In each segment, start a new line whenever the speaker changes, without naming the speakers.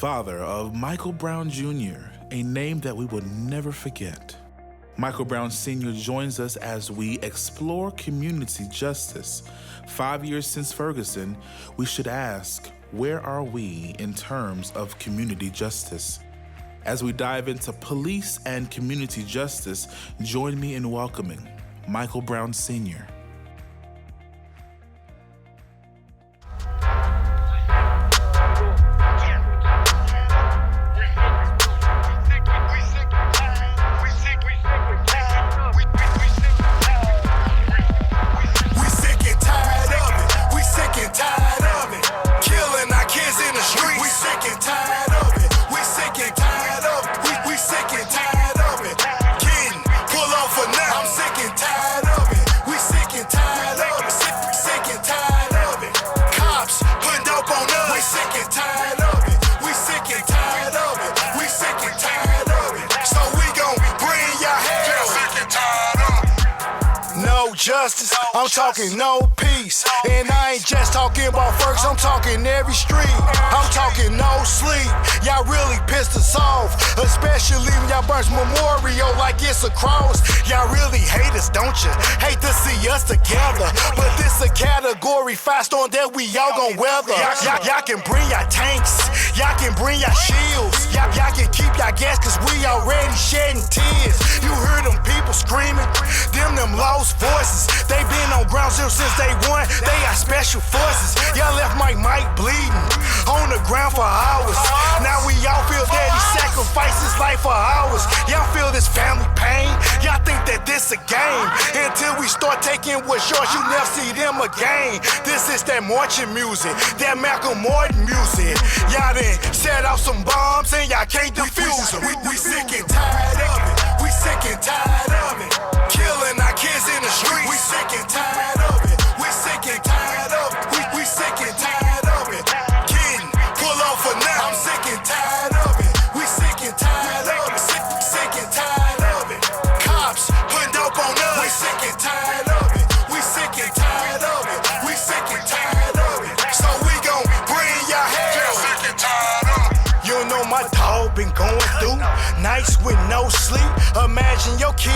father of Michael Brown Jr., a name that we will never forget. Michael Brown Sr. joins us as we explore community justice. 5 years since Ferguson, we should ask, where are we in terms of community justice? As we dive into police and community justice, join me in welcoming Michael Brown Sr.
Justice, I'm talking no peace. And I ain't just talking about Ferguson, I'm talking every street. I'm talking no sleep. Y'all really pissed us off, especially when y'all burns memorial like it's a cross. Y'all really hate us, don't you? Hate to see us together. But this a category 5 storm that we all gon' weather. Y'all can bring y'all tanks, y'all can bring y'all shields, y'all can keep y'all gas cause we already shedding tears. You heard them people screaming, them lost voices. They been on ground zero since day one. They got special forces. Y'all left Mike bleeding on the ground for hours. Now we all feel that he sacrificed his life for hours. Y'all feel this family pain. Y'all think that this a game. Until we start taking what's yours, you never see them again. This is that marching music, that Malcolm Morton music. Y'all done set off some bombs and y'all can't defuse them. We sick and tired of it. We sick and tired of it. Killing our kids in the street. We sick and tired of it. We sick and tired of it. We sick and tired of it. Kidding, pull off for now. I'm sick and tired of it. We sick and tired of it. Sick and tired of it. Cops putting dope on us. We sick and tired of it. We sick and tired of it. We sick and tired of it. So we gon' bring your hell. Sick and tired of it. You know my dog been going through nights with no sleep. Imagine your kid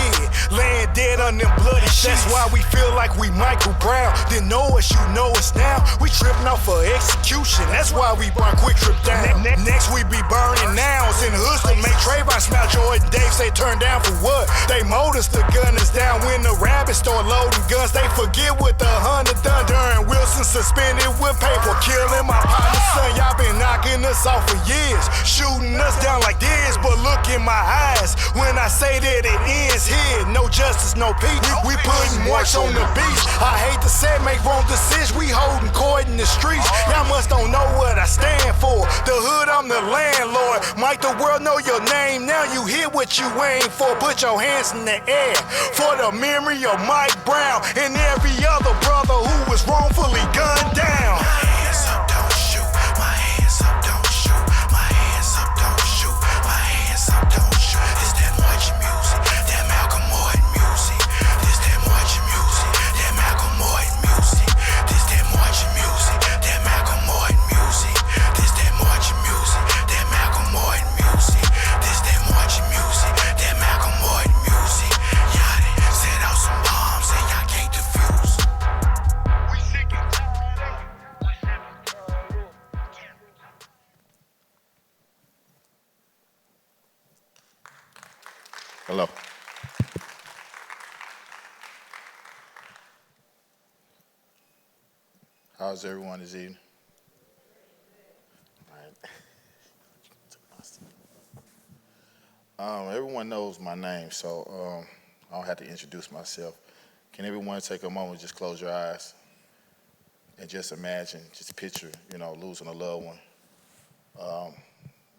laying dead on them bloody sheets. That's why we feel like we Michael Brown. Didn't know us, you know us now. We tripping off for execution. That's why we burn quick trip down. Next we be burning nouns in the hoods to make Trayvon smile. Jordan Dave say turn down for what? They mold us, the gun is down. When the rabbits start loading guns, they forget what the 100 done. During Wilson suspended with paper, killing my partner son. Y'all been knocking us off for years, shooting us down like this. But look in my eyes when I say that it ends here. No justice, no peace. We putting marks on the beach. I hate to say make wrong decisions. We holding court in the streets. Y'all must don't know what I stand for. The hood, I'm the landlord. Mike, the world know your name. Now you hear what you aim for. Put your hands in the air for the memory of Mike Brown and every other brother who was wrongfully gunned down.
My hands up, don't shoot. My hands up, don't shoot. My hands up, don't shoot. My hands up, don't shoot. It's that marching music, that Malcolm Morton music. This that marching music, that Malcolm Morton music. This that marching music, that Malcolm Morton music. This that marching music, that Malcolm Morton music. This that marching music, that Malcolm Morton music. Y'all done set out some bombs and y'all can't defuse. We sick and tired of it.
Hello. How's everyone this evening? All right. Everyone knows my name, so I don't have to introduce myself. Can everyone take a moment, just close your eyes, and just imagine, just picture, losing a loved one,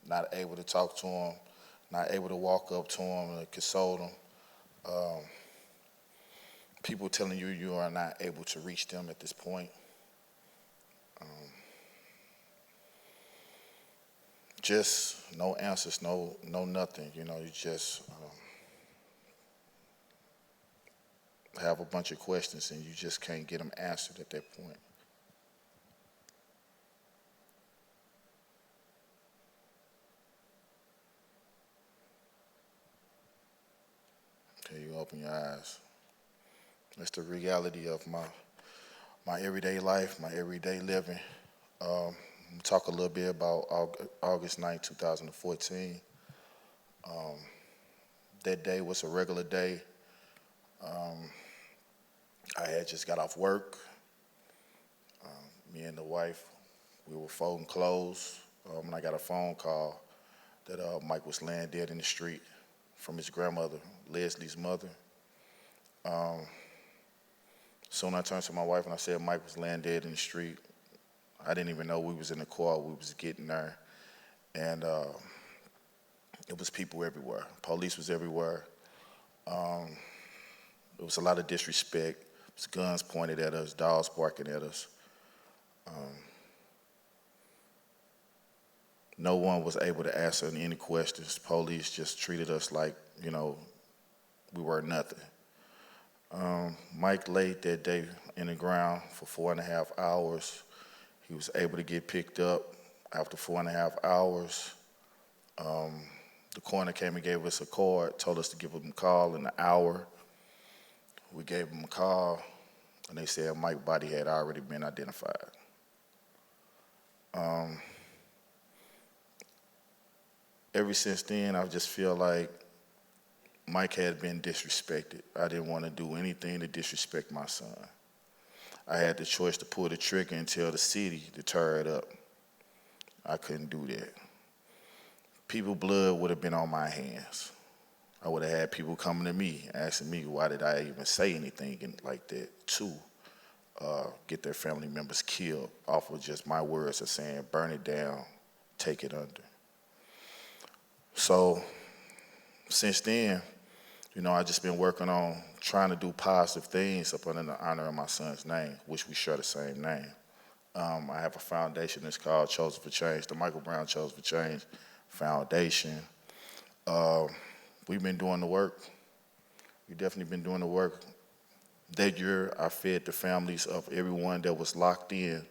not able to talk to them, not able to walk up to them and console them. People telling you you are not able to reach them at this point. Just no answers, no nothing. You just have a bunch of questions and you just can't get them answered at that point. open your eyes. It's the reality of my everyday life, my everyday living. Talk a little bit about August 9, 2014. That day was a regular day. I had just got off work. Me and the wife, we were folding clothes, and I got a phone call that Mike was laying dead in the street from his grandmother, Leslie's mother. Soon I turned to my wife and I said Mike was laying dead in the street. I didn't even know we was in the car. We was getting there, and it was people everywhere. Police was everywhere. There was a lot of disrespect. There was guns pointed at us, dogs barking at us. No one was able to answer any questions. Police just treated us like, we were nothing. Mike laid that day in the ground for 4.5 hours. He was able to get picked up after 4.5 hours. The coroner came and gave us a card, told us to give him a call in an hour. We gave him a call, and they said Mike's body had already been identified. Ever since then, I just feel like Mike had been disrespected. I didn't want to do anything to disrespect my son. I had the choice to pull the trigger and tell the city to tear it up. I couldn't do that. People's blood would have been on my hands. I would have had people coming to me, asking me why did I even say anything like that to get their family members killed off of just my words of saying, burn it down, take it under. So since then, I just been working on trying to do positive things up in the honor of my son's name, which we share the same name. I have a foundation that's called Chosen for Change, the Michael Brown Chosen for Change Foundation. We've been doing the work. We've definitely been doing the work. That year, I fed the families of everyone that was locked in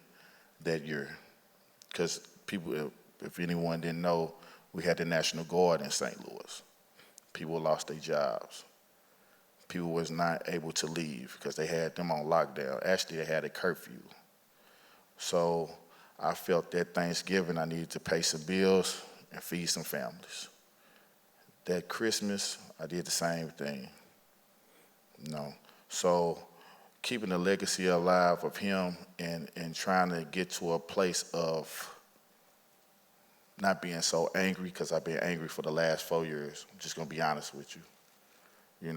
that year. Because people, if anyone didn't know, we had the National Guard in St. Louis. People lost their jobs. People was not able to leave because they had them on lockdown. Actually, they had a curfew. So I felt that Thanksgiving I needed to pay some bills and feed some families. That Christmas, I did the same thing. So keeping the legacy alive of him and trying to get to a place of not being so angry, because I've been angry for the last 4 years. I'm just going to be honest with you.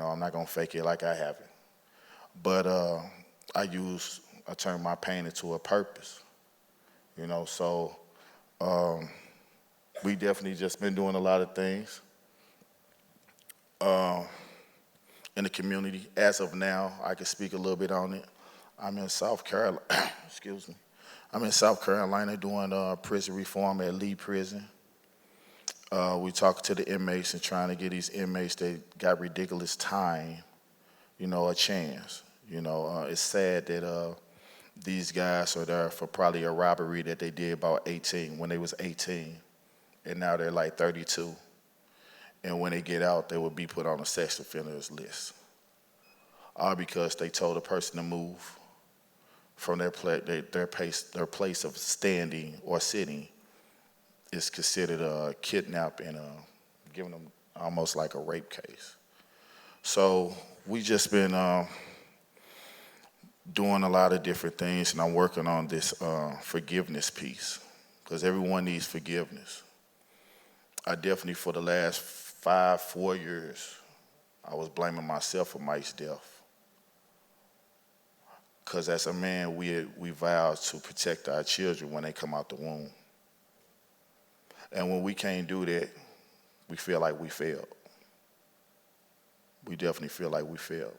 I'm not going to fake it like I haven't. But I turned my pain into a purpose. So we definitely just been doing a lot of things in the community. As of now, I can speak a little bit on it. I'm in South Carolina, excuse me. I'm in South Carolina doing prison reform at Lee Prison. We talk to the inmates and trying to get these inmates that got ridiculous time, a chance. It's sad that these guys are there for probably a robbery that they did about 18, when they was 18, and now they're like 32. And when they get out, they will be put on a sex offenders list. All because they told a person to move from their place of standing or sitting is considered a kidnap and giving them almost like a rape case. So we just been doing a lot of different things, and I'm working on this forgiveness piece, because everyone needs forgiveness. I definitely, for the last 4 years, I was blaming myself for Mike's death. Because as a man, we vow to protect our children when they come out the womb. And when we can't do that, we feel like we failed. We definitely feel like we failed.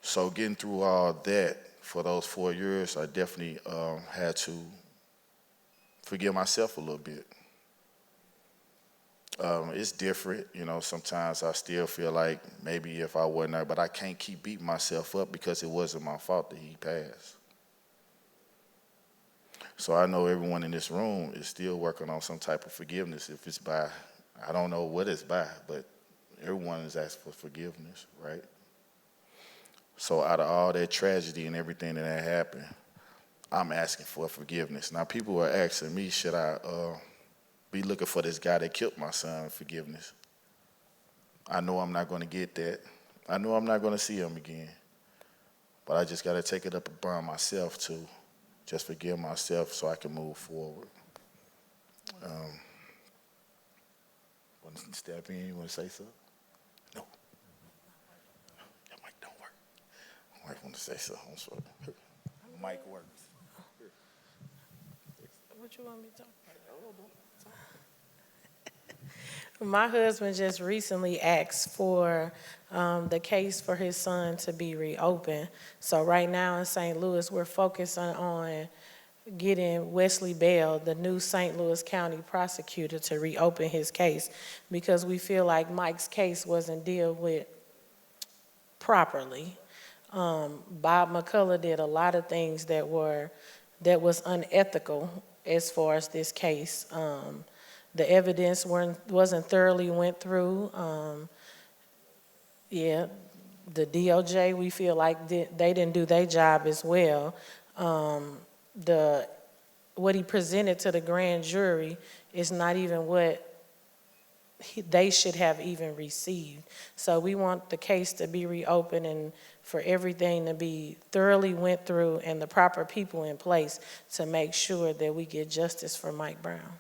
So getting through all that for those 4 years, I definitely had to forgive myself a little bit. It's different, sometimes I still feel like maybe if I wasn't there, but I can't keep beating myself up because it wasn't my fault that he passed. So I know everyone in this room is still working on some type of forgiveness. If it's by, I don't know what it's by, but everyone is asking for forgiveness, right? So out of all that tragedy and everything that happened, I'm asking for forgiveness. Now people are asking me, should I be looking for this guy that killed my son forgiveness? I know I'm not going to get that. I know I'm not going to see him again. But I just got to take it up upon myself to just forgive myself so I can move forward. Want to step in? You want to say something? No. That mic don't work. My wife want to say something. I'm sorry. Mic works.
What you want me to talk about? My husband just recently asked for the case for his son to be reopened. So right now in St. Louis, we're focusing on getting Wesley Bell, the new St. Louis County prosecutor, to reopen his case because we feel like Mike's case wasn't dealt with properly. Bob McCullough did a lot of things that was unethical as far as this case. The evidence wasn't thoroughly went through. The DOJ, we feel like they didn't do their job as well. What he presented to the grand jury is not even what they should have even received. So we want the case to be reopened and for everything to be thoroughly went through and the proper people in place to make sure that we get justice for Mike Brown.